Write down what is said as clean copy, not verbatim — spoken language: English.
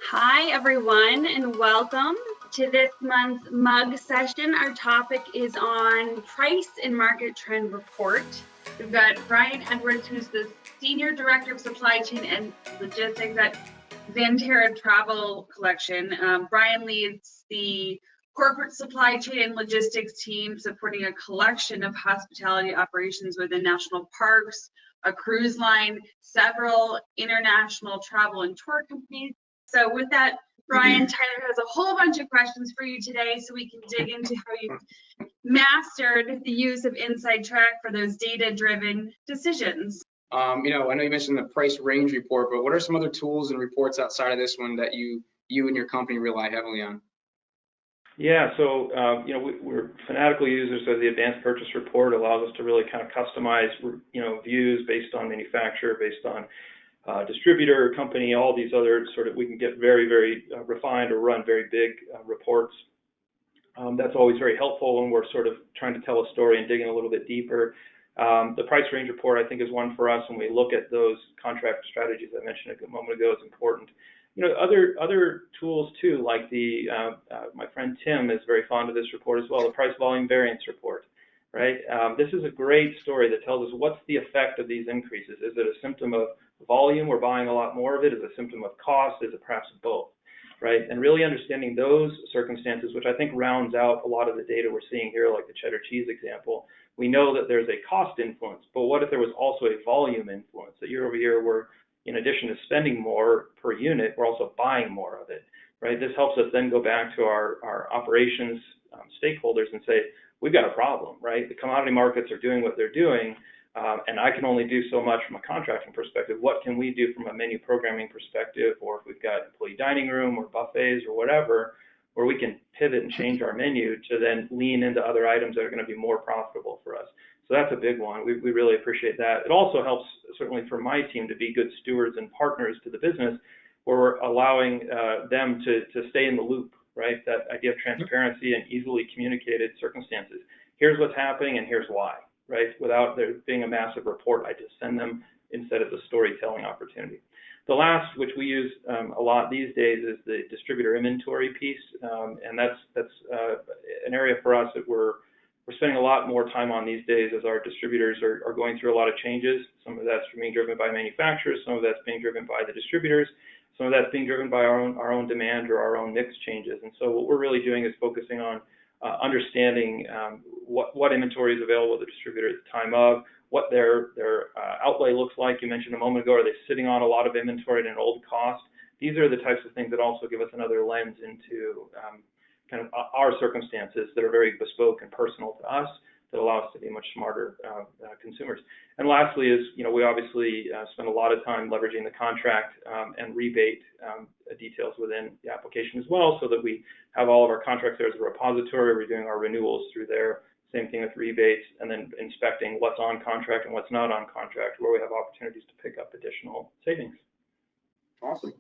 Hi, everyone, and welcome to this month's mug session. Our topic is on price and market trend report. We've got Bryan Edwards, who's the Senior Director of Supply Chain and Logistics at Xanterra Travel Collection. Bryan leads the corporate supply chain and logistics team, supporting a collection of hospitality operations within national parks, a cruise line, several international travel and tour companies. So with that, Bryan, Tyler has a whole bunch of questions for you today so we can dig into how you've mastered the use of InsideTrack for those data-driven decisions. I know you mentioned the price range report, but what are some other tools and reports outside of this one that you and your company rely heavily on? Yeah, so we're fanatical users of the advanced purchase report. It allows us to really kind of customize views based on manufacturer, based on distributor, company, all these other we can get very, very refined or run very big reports. That's always very helpful when we're sort of trying to tell a story and digging a little bit deeper. The price range report, I think, is one for us when we look at those contract strategies I mentioned a moment ago. Is important. Other tools too, like my friend Tim is very fond of this report as well, the price volume variance report, right? This is a great story that tells us what's the effect of these increases. Is it a symptom of volume, we're buying a lot more of it? Is it a symptom of cost? Is it perhaps both, right? And really understanding those circumstances, which I think rounds out a lot of the data we're seeing here, like the cheddar cheese example. We know that there's a cost influence, but what if there was also a volume influence? That year over year, we're, in addition to spending more per unit, we're also buying more of it, right? This helps us then go back to our operations stakeholders and say, we've got a problem, right? The commodity markets are doing what they're doing, and I can only do so much from a contracting perspective. What can we do from a menu programming perspective, or if we've got employee dining room or buffets or whatever, where we can pivot and change our menu to then lean into other items that are going to be more profitable for us. So that's a big one. We really appreciate that. It also helps, certainly for my team, to be good stewards and partners to the business, where we're allowing them to stay in the loop, right? That idea of transparency and easily communicated circumstances. Here's what's happening and here's why, right? Without there being a massive report, I just send them instead of the storytelling opportunity. The last, which we use a lot these days, is the distributor inventory piece, and that's an area for us that we're spending a lot more time on these days as our distributors are going through a lot of changes. Some of that's being driven by manufacturers, some of that's being driven by the distributors, some of that's being driven by our own demand or our own mix changes. And so what we're really doing is focusing on understanding what inventory is available at the distributor at the time of, what their outlay looks like. You mentioned a moment ago, are they sitting on a lot of inventory at an old cost? These are the types of things that also give us another lens into kind of our circumstances that are very bespoke and personal to us, that allow us to be much smarter consumers. And lastly is, we obviously spend a lot of time leveraging the contract and rebate details within the application as well, so that we have all of our contracts there as a repository. We're doing our renewals through there. Same thing with rebates, and then inspecting what's on contract and what's not on contract, where we have opportunities to pick up additional savings. Awesome.